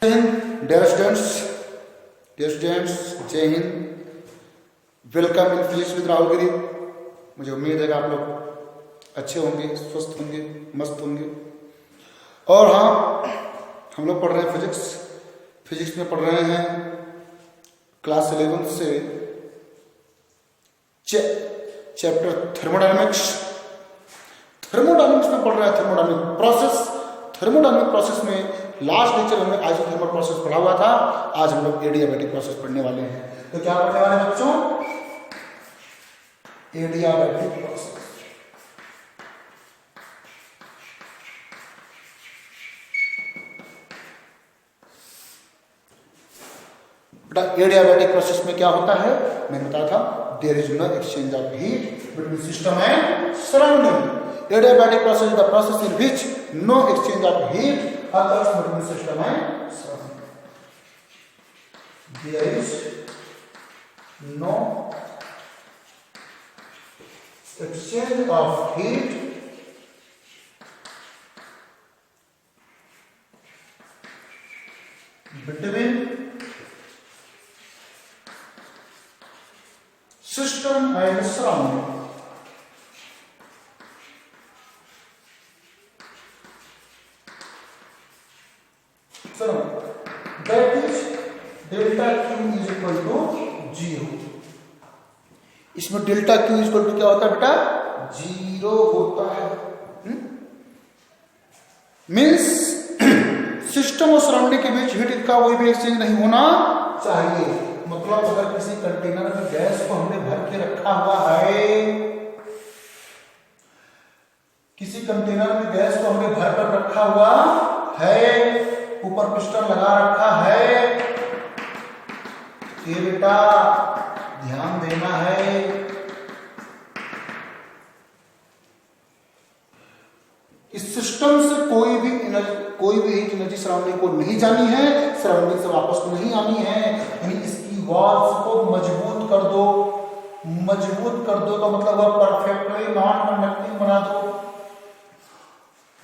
Dear students, Jai Hind. Welcome in physics with Rahul Giri. मुझे उम्मीद है कि आप लोग अच्छे होंगे, स्वस्थ होंगे, मस्त होंगे। और हाँ, हम लोग पढ़ रहे हैं फिजिक्स में पढ़ रहे हैं क्लास 11 से चैप्टर थर्मोडायनेमिक्स में पढ़ रहे हैं थर्मोडायनेमिक प्रोसेस में लास्ट लेक्चर हमने आइसोथर्मल प्रोसेस पढ़ा हुआ था। आज हम लोग एडियाबैटिक प्रोसेस पढ़ने वाले हैं। तो क्या पढ़ने वाले हैं बच्चों? Adiabatic process. बेटा, एडियाबैटिक प्रोसेस में क्या होता है मैंने बताया था, there is no exchange of heat between system and surrounding. Adiabatic process is the process in which no exchange of heat occurs between system and surrounding. There is no exchange of heat between system and surrounding. That is delta Q is equal to 0. इसमें delta Q is equal to क्या होता है बेटा? 0 होता है। Means system और surrounding के बीच heat का कोई भी एक्सचेंज नहीं होना चाहिए। मतलब अगर किसी कंटेनर में गैस को हमने भर के रखा हुआ है, किसी कंटेनर में गैस को हमने भर कर रखा हुआ है, ऊपर पिस्टन लगा रखा है, ये बेटा ध्यान देना है। इस सिस्टम से कोई भी हीट एनर्जी सराउंडिंग को नहीं जानी है, सराउंडिंग से वापस को नहीं आनी है। यानी इसकी वॉल्स को मजबूत कर दो का मतलब है परफेक्टली नॉन कंडक्टिंग बना दो।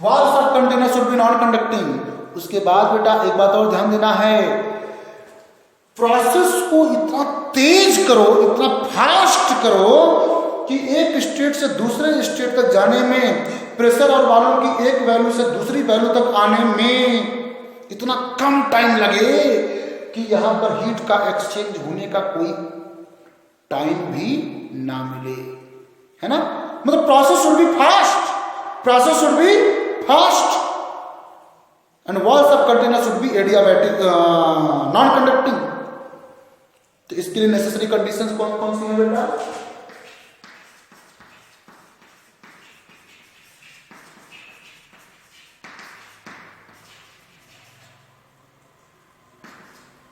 Walls of container should B non conducting. उसके बाद बेटा एक बात और ध्यान देना है, प्रोसेस को इतना तेज करो, इतना फास्ट करो कि एक स्टेट से दूसरे स्टेट तक जाने में, प्रेशर और वॉल्यूम की एक वैल्यू से दूसरी वैल्यू तक आने में इतना कम टाइम लगे कि यहां पर हीट का एक्सचेंज होने का कोई टाइम भी ना मिले, है ना। मतलब process should be fast and walls of container should be adiabatic, non conducting. तो इसके लिए नेसेसरी कंडीशंस कौन कौन सी हैं बेटा?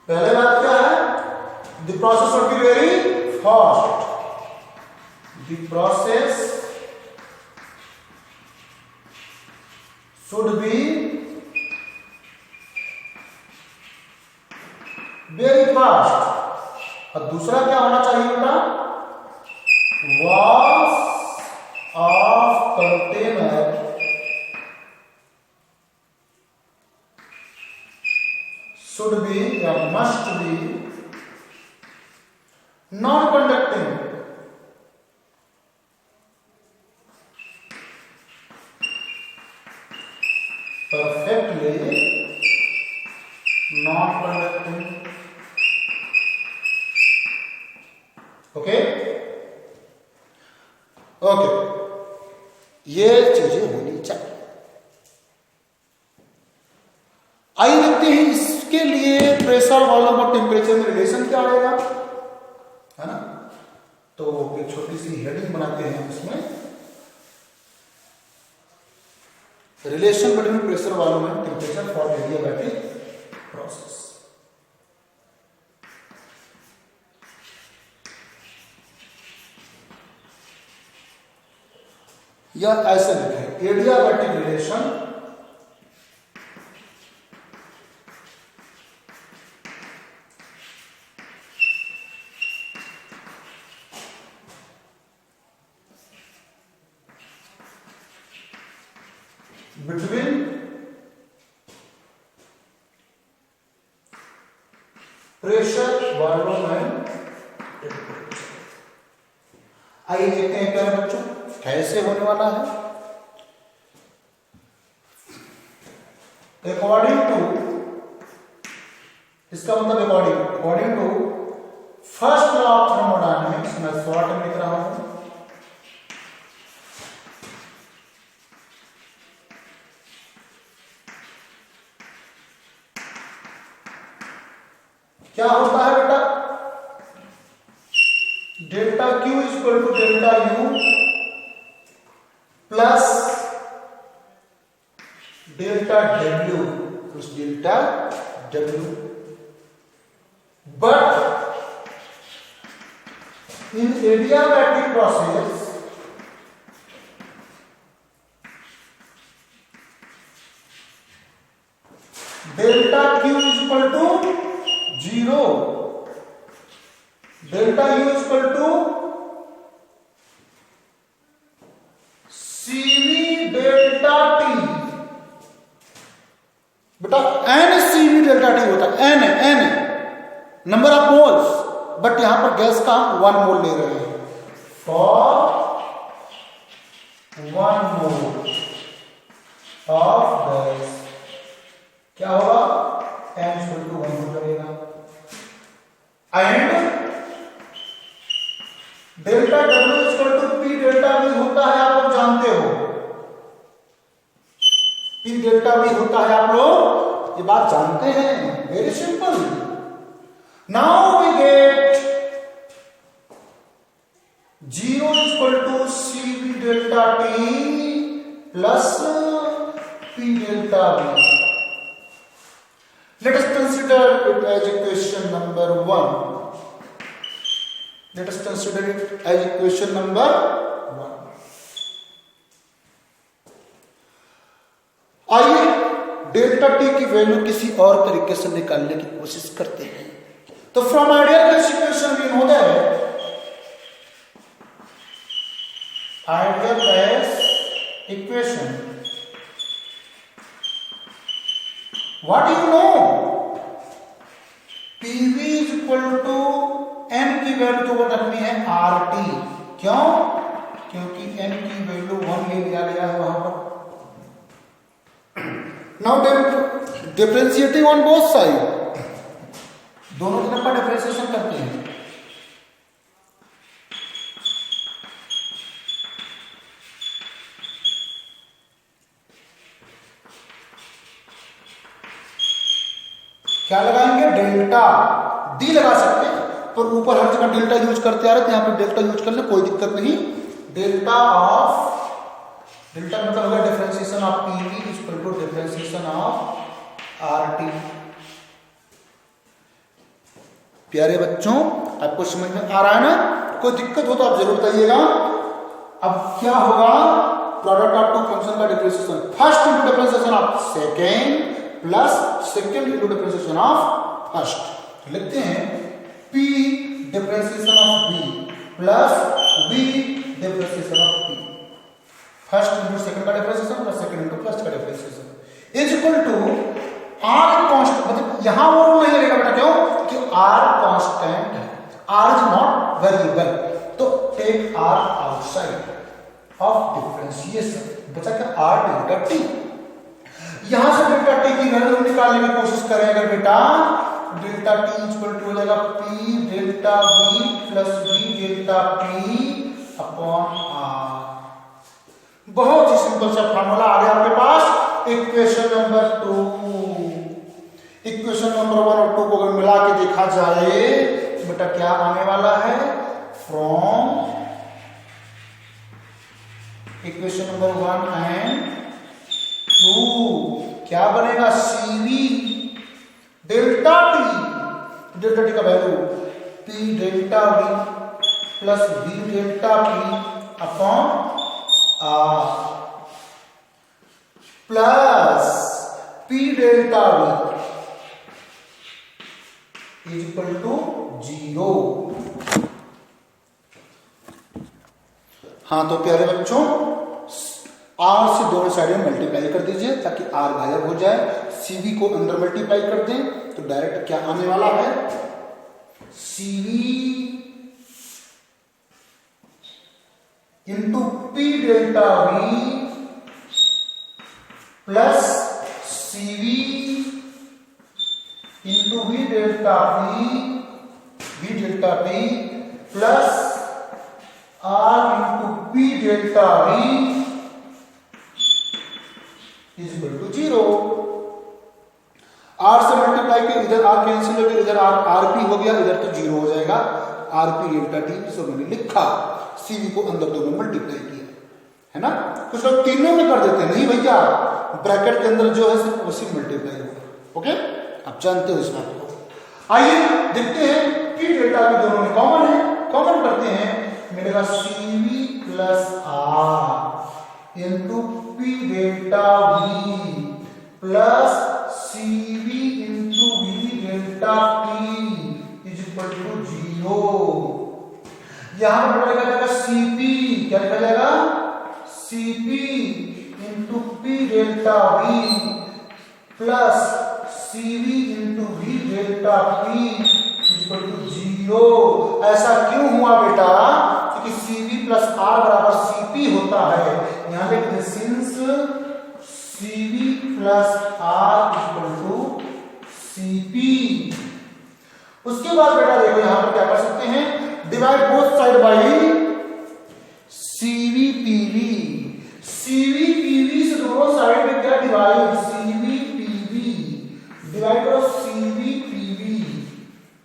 पहले बात क्या है? The process should be very fast. The process should be very fast. और दूसरा क्या होना चाहिए बेटा? Walls of container should be या must be non conducting. Perfectly non conducting. Okay, ये चीजें होनी चाहिए। आइए देखते हैं इसके लिए प्रेशर, वॉल्यूम और टेम्परेचर में रिलेशन क्या आएगा, है ना। तो एक छोटी सी हेडिंग बनाते हैं इसमें, relation between pressure, volume and temperature for adiabatic process. या ऐसे लिखे, adiabatic relation between pressure, volume and temperature. आइए देखते हैं प्यारे बच्चों कैसे होने वाला है। अकॉर्डिंग टू, इसका मतलब according to first law of thermodynamics, मैं शॉर्ट में लिख रहा हूं, क्या होता है बेटा, delta Q equal to delta U plus delta W plus delta W, but in adiabatic process delta q is equal to 0, delta u is equal to cv delta t। बेटा n cv delta t होता है, n number of moles, but यहां पर gas का 1 मोल ले रहे हैं, for 1 mole of gas क्या होगा, n इक्वल टू 1 हो जाएगा। And delta W equal to P delta V होता है, आप लोग जानते हो, P डेल्टा V होता है, आप लोग ये बात जानते हैं, very simple. Now we get 0 equal to CV delta T plus P delta V। Let us consider it as equation number 1. Let us consider it as equation number 1. आइए delta T की वैल्यू किसी और तरीके से निकालने की कोशिश करते हैं। तो from ideal gas equation we know that ideal gas equation, what do you know, PV is equal to n की वैल्यू तो रखनी है RT, क्यों, क्योंकि n की वैल्यू 1 ले लिया गया है वहां पर। Now differentiating on both side, दोनों तरफ का डिफरेंशिएशन करते हैं। क्या लगाएंगे, डेल्टा डी लगा सकते हैं, पर ऊपर हर जगह डेल्टा यूज करते आ रहे थे, यहां पे डेल्टा यूज करने कोई दिक्कत नहीं। डेल्टा मतलब होगा differentiation of PV equal to differentiation of RT. प्यारे बच्चों आपको समझ में आ रहा है ना, कोई दिक्कत हो तो आप जरूर बताइएगा। अब क्या होगा, प्रोडक्ट ऑफ टू फंक्शन का differentiation, first into differentiation of second plus second into differentiation of first. लिखते हैं P differentiation of B plus B differentiation of P, first into second का differentiation plus second into first का differentiation is equal to R constant, मतलब यहां वो नहीं लगेगा बेटा, क्यों कि R कांस्टेंट है, R इज नॉट वेरिएबल, तो take R outside of differentiation, बचा क्या R डेल्टा T। यहां से डेल्टा टी की वैल्यू निकालने की कोशिश करेंगे बेटा, डेल्टा टी इक्वल टू हो जाएगा P delta V plus V delta T upon R। बहुत ही सिंपल सा फार्मूला आ गया आपके पास। इक्वेशन नंबर 2, इक्वेशन नंबर 1 और 2 को अगर मिला के देखा जाए तो बेटा क्या आने वाला है, फ्रॉम इक्वेशन नंबर 1 एंड 2 क्या बनेगा, CV डेल्टा टी का value P delta V plus V delta P upon R plus P delta V is equal to 0। हाँ तो प्यारे बच्चों R से दोनों साइड में मल्टीप्लाई कर दीजिए ताकि R गायब हो जाए, CV को अंदर मल्टीप्लाई कर दें तो डायरेक्ट क्या आने वाला है, CV into P delta V plus CV into V delta P plus R into P delta V is equal to 0। R से मल्टीप्लाई के इधर R कैंसिल हो गया, इधर RP हो गया, इधर तो 0 हो जाएगा। RP डेल्टा T इसको मैंने लिखा, CV को अंदर दो में मल्टीप्लाई किया, है ना। कुछ लोग तीनों में कर देते हैं, नहीं भैया, ब्रैकेट के अंदर जो है सिर्फ उसी मल्टीप्लाई होगा। ओके, आप जानते हो इस बात को। आइए देखते हैं P डेल्टा भी दोनों में कॉमन है, कॉमन करते हैं। मिलेगा CV plus R into P delta V plus CV into V delta T is equal to 0। यहां पर लिखा जाएगा CP, क्या लिखा जाएगा, CP into P delta V plus CV into V delta P is equal to 0। ऐसा क्यों हुआ बेटा, क्योंकि CV प्लस R बराबर CP होता है। यहां लिखते since CV plus R equal to CP। उसके बाद बेटा देखो यहां पर क्या कर सकते हैं, divide both side by CVPV। CVPV से दोनों साइड में क्या डिवाइड, CVPV डिवाइड करो CVPV,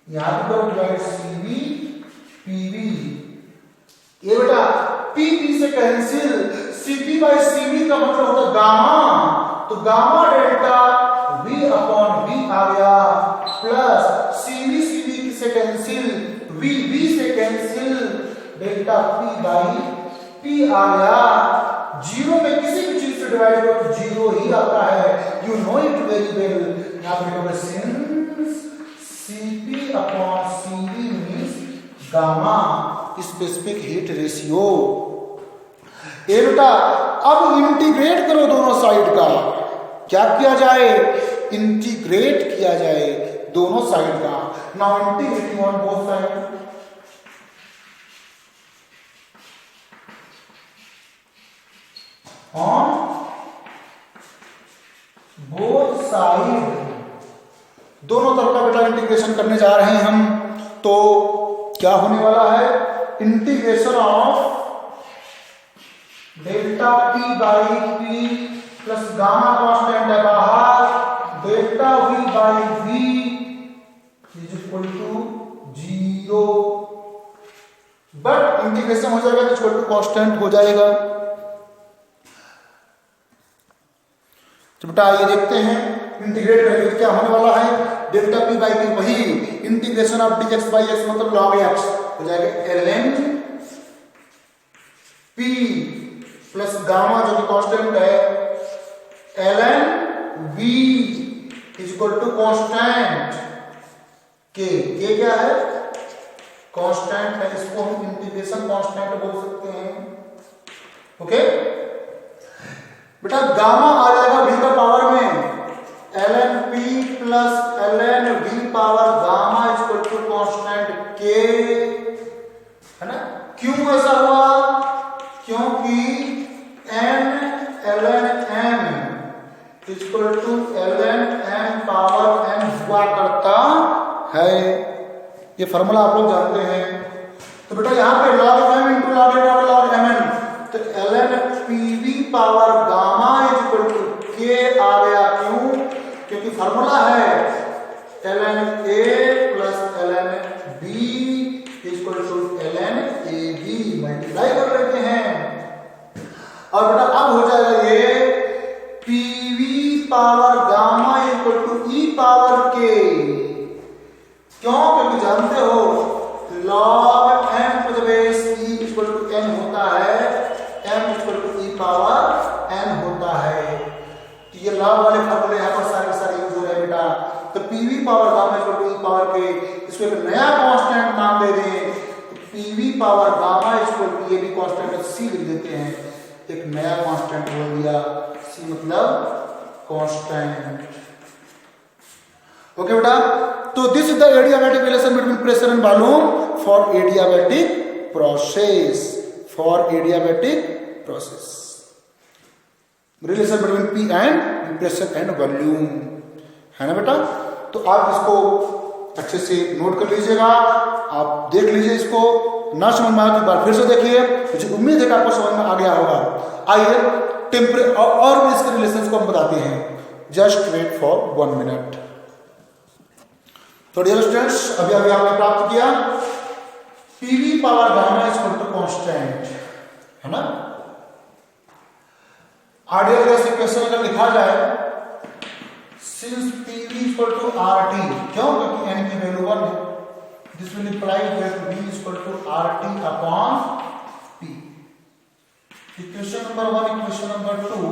यहां पर करो डिवाइड CVPV। ये बेटा PP से कैंसिल, CP बाई CV का मतलब होता है गामा, तो gamma delta V upon V आ गया प्लस CV से कैंसिल, V से cancel, delta P by P आ गया। 0 में किसी भी चीज से डिवाइड करो तो 0 ही आता है, you know it very well. यहां पर लिखोगे since CP upon CV means gamma, specific heat ratio. ए बेटा अब इंटीग्रेट करो दोनों साइड का, क्या किया जाए, इंटीग्रेट किया जाए दोनों साइड का। Now integrating on both side, on both side, दोनों तरफ का बेटा इंटीग्रेशन करने जा रहे हैं हम। तो क्या होने वाला है, integration of delta P by P plus gamma constant है बाहर, delta V by V is equal to 0। But integration हो जाएगा तो इक्वल टू कांस्टेंट हो जाएगा। तो बेटा ये देखते हैं इंटीग्रेट करके क्या होने वाला है, डेल्टा P बाई P वही integration of dx by x मतलब log x हो जाएगा ln P प्लस गामा जो कि कांस्टेंट है ln V is equal to constant के क्या है, कांस्टेंट है, इसको हम इंटीग्रेशन कांस्टेंट बोल सकते हैं। ओके बेटा गामा आ जाएगा V का पावर में ln P plus ln V power gamma is equal to constant के, है ना। क्यों ऐसा हुआ, क्योंकि n ln m is equal to ln m power n हुआ करता है, ये फार्मूला आप लोग जानते हैं। तो बेटा यहां पे log m into log mn, तो ln PV power gamma is equal to k आ गया। क्यों, क्योंकि फार्मूला है ln A plus ln B is equal to ln AB, multiply कर लेते हैं और बेटा अब हो जाएगा ये PV power gamma equal to E power K। क्यों, क्योंकि जानते हो log m to the base E equal to n होता है, m equal to E power n होता है। तो ये log वाले फार्मूले यहाँ पर सारे यूज हो रहे हैं बेटा। तो PV power gamma equal to E power K, इसको एक नया कांस्टेंट नाम दे दें, तो PV power gamma equal to, ये भी कांस्टेंट है, C लिख देते हैं, एक नया कांस्टेंट बोल दिया, C मतलब कांस्टेंट। ओके बेटा, तो this is the adiabatic relation between pressure and volume for adiabatic process, for adiabatic process, relation between P and pressure and volume, है ना बेटा। तो आप इसको अच्छे से नोट कर लीजिएगा, आप देख लीजिए इसको, ना समझ में आए तो एक बार फिर से देखिए, मुझे उम्मीद है कि आपको समझ में आ गया होगा। आइए टेम्परेचर और भी इसके रिलेशंस को हम बताते हैं, जस्ट वेट फॉर 1 मिनट। तो डियर स्टूडेंट्स, अभी अभी आपने प्राप्त किया PV power gamma is equal to constant, है ना। आइडियल गैस इक्वेशन अगर लिखा जाए since PV equal to RT, क्यों, क्योंकि n की वैल्यू 1 है, this will imply that V equal to RT upon P। Equation number 1, equation number 2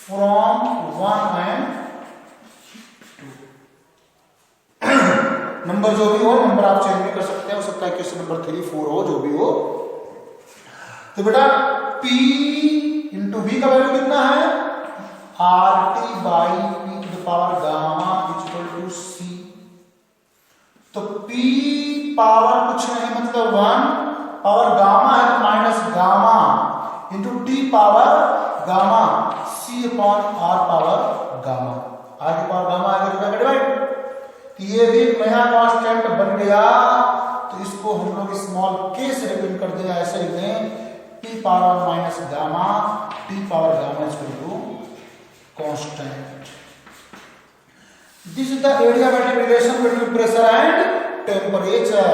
from 1 and 2 number जो भी हो, नंबर आप चेंज भी कर सकते हैं, हो सकता है इक्वेशन नंबर 3, 4 हो, जो भी हो। तो बेटा P इंटू V का वैल्यू कितना है, RT by P to the power gamma equal to C। तो P पावर कुछ नहीं मतलब 1, पावर गामा है तो minus gamma into T power gamma C upon R power gamma, R की पावर गामा आगे डिवाइड, तो ये भी नया कांस्टेंट बन गया। तो इसको हम लोग स्मॉल k से रिप्रेजेंट कर देंगे, ऐसे लिख दें P power minus gamma T power gamma equal to constant. This is the adiabatic relation between pressure and temperature,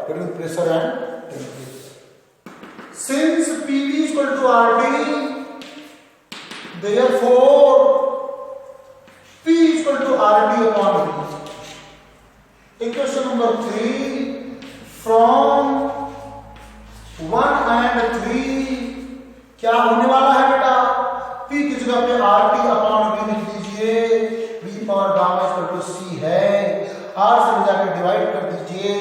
between pressure and temperature. Since PV equal to RT, therefore P equal to RT upon V। Equation number 3 from 1 and 3 क्या होने वाला है बेटा, P की जगह पे RT upon V लिख दीजिए, V power gamma equal to C है, R से जाकर डिवाइड कर दीजिए,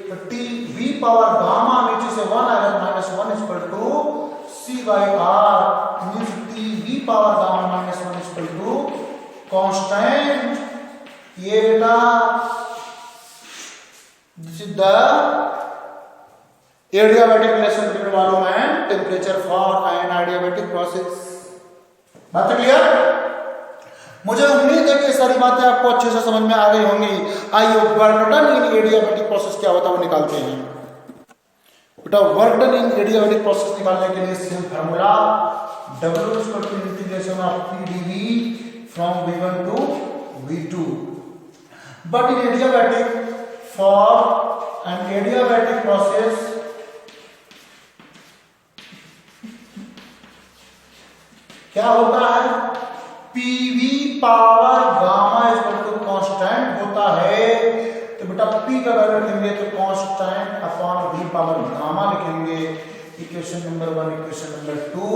तो T V पावर गामा नीचे से 1 आएगा, minus 1 equal to C by R, means T V power gamma minus 1 equal to constant. ये बेटा this is the adiabatic relation between volume and temperature for an adiabatic process. बात clear? मुझे उम्मीद है कि ये सारी बातें आपको अच्छे से समझ में आ गई होंगी। आइए work done in adiabatic process क्या होता है वो निकालते हैं। बेटा work done in adiabatic process निकालने के लिए same formula, W equal to integration of PdV from V1 to V2। But in adiabatic, for an adiabatic process क्या होता है, PV power gamma equal to constant होता है। तो बेटा P का वैल्यू लिखेंगे तो constant upon V power gamma लिखेंगे। Equation number 1, equation number 2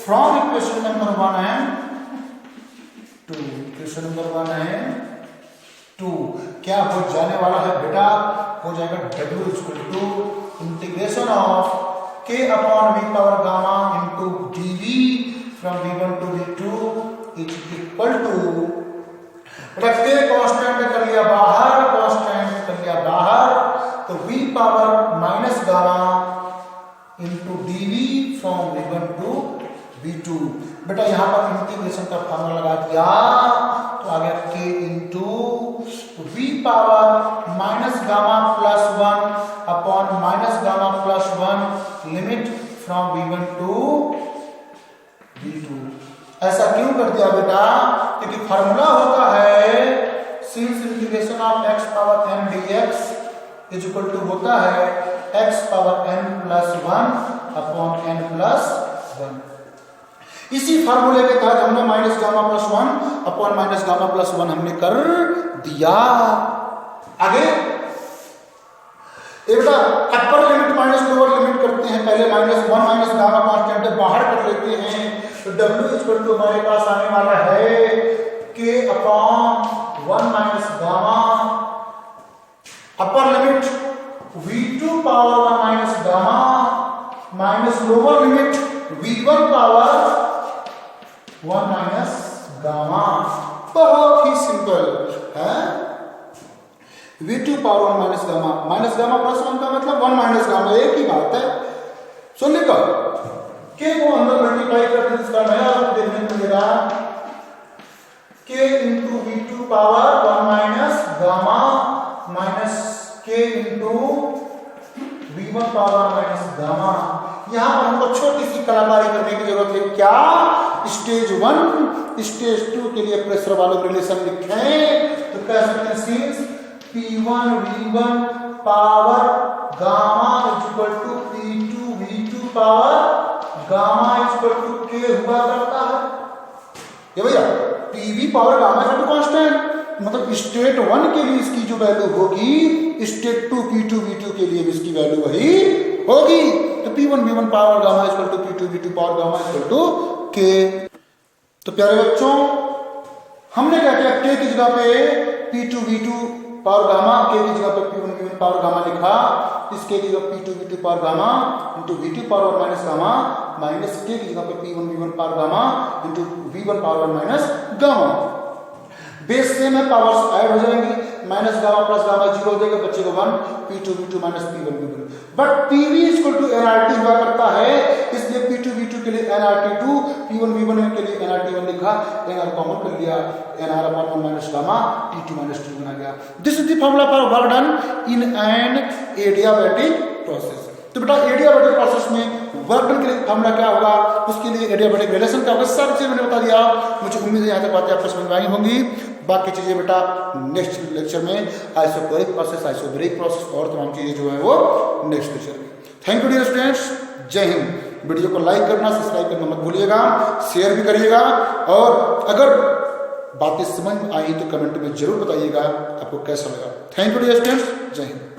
from equation number 1 and 2, equation number 1 and 2 क्या हो जाने वाला है बेटा, हो जाएगा W equal to integration of K upon V power gamma into dV from V1 to V2 is equal to, रखते कांस्टेंट कर लिया बाहर, कांस्टेंट कर लिया बाहर, तो V power minus gamma into dV from V1 to V2। बेटा यहां पर इंटीग्रेशन का फार्मूला लगा दिया तो आ गया K into V power minus gamma plus 1 upon minus gamma plus 1 limit from V1 to V2। ऐसा क्यों कर दिया बेटा, क्योंकि फार्मूला होता है since integration of x power n dx is equal to होता है x power n plus 1 upon n plus 1। इसी फार्मूले के तहत हमने minus gamma plus 1 upon minus gamma plus 1 हमने कर दिया। आगे बेटा upper limit minus lower limit करते हैं, पहले माइनस 1 माइनस गामा कांस्टेंट बाहर कर लेते हैं, तो W इक्वल टू हमारे पास आने वाला है K upon 1 minus gamma, upper limit V2 power 1 minus gamma minus lower limit V1 power 1 minus gamma. बहुत ही सिंपल है, V2 power 1 minus gamma, minus gamma plus 1 का मतलब 1 माइनस गामा, एक ही बात है। सो लिखो K को अंदर मल्टीप्लाई करके इसका नया रूप देखने को मिलेगा K into V2 power 1 minus gamma minus K into V1 power minus gamma. यहां पर हमको छोटी सी कलाकारी करने की जरूरत है। क्या स्टेज 1 स्टेज 2 के लिए प्रेशर वालों रिलेशन लिखें तो कह सकते हैं since P1 V1 power gamma equal to P2 V2 power gamma equal to K हुआ करता है। ये भैया PV power gamma equal to constant, मतलब स्टेट 1 के लिए इसकी जो वैल्यू होगी स्टेट 2 P2 V2 के लिए भी इसकी वैल्यू वही होगी। तो P1 V1 power gamma equal to P2 V2 power gamma equal to K। तो प्यारे बच्चों हमने क्या किया, K की जगह पे P2 V2 power gamma, K की जगह पे P1 V1 पावर गामा लिखा। इस K की जगह P2 V2 power gamma into V2 power minus gamma minus K की जगह पे P1 V1 power gamma into V1 power minus gamma. Base same है, पावर्स ऐड हो जाएंगी, माइनस गामा प्लस गामा 0 हो जाएगा, बच्चे को 1 P2 V2 minus P1 V1। But PV equal to nRT हुआ करता है, इसलिए P2 V2 के लिए nRT2, P1 V1 के लिए nRT1 लिखा, nR कॉमन कर लिया, nR upon 1 minus gamma T2 minus 2 बना गया। This is the formula for work done in an adiabatic process. तो बेटा एडियाबैटिक प्रोसेस में वर्क डन के लिए फार्मूला क्या होगा, उसके लिए एडियाबैटिक रिलेशन क्या होगा, सब चीजें मैंने बता दिया। मुझे उम्मीद है यहाँ तक बातें आपको समझ में आई होंगी। बाकी चीजें बेटा नेक्स्ट लेक्चर में आइसोटोनिक प्रोसेस, आइसोबैरिक प्रोसेस और तमाम चीजें जो है वो नेक्स्ट लेक्चर में। Thank you dear students, Jai Hind. Video को लाइक करना, सब्सक्राइब करना मत भूलिएगा, शेयर भी करिएगा और अगर बातें समझ आई तो कमेंट में जरूर बताइएगा आपको कैसा लगा। Thank you dear students, Jai Hind.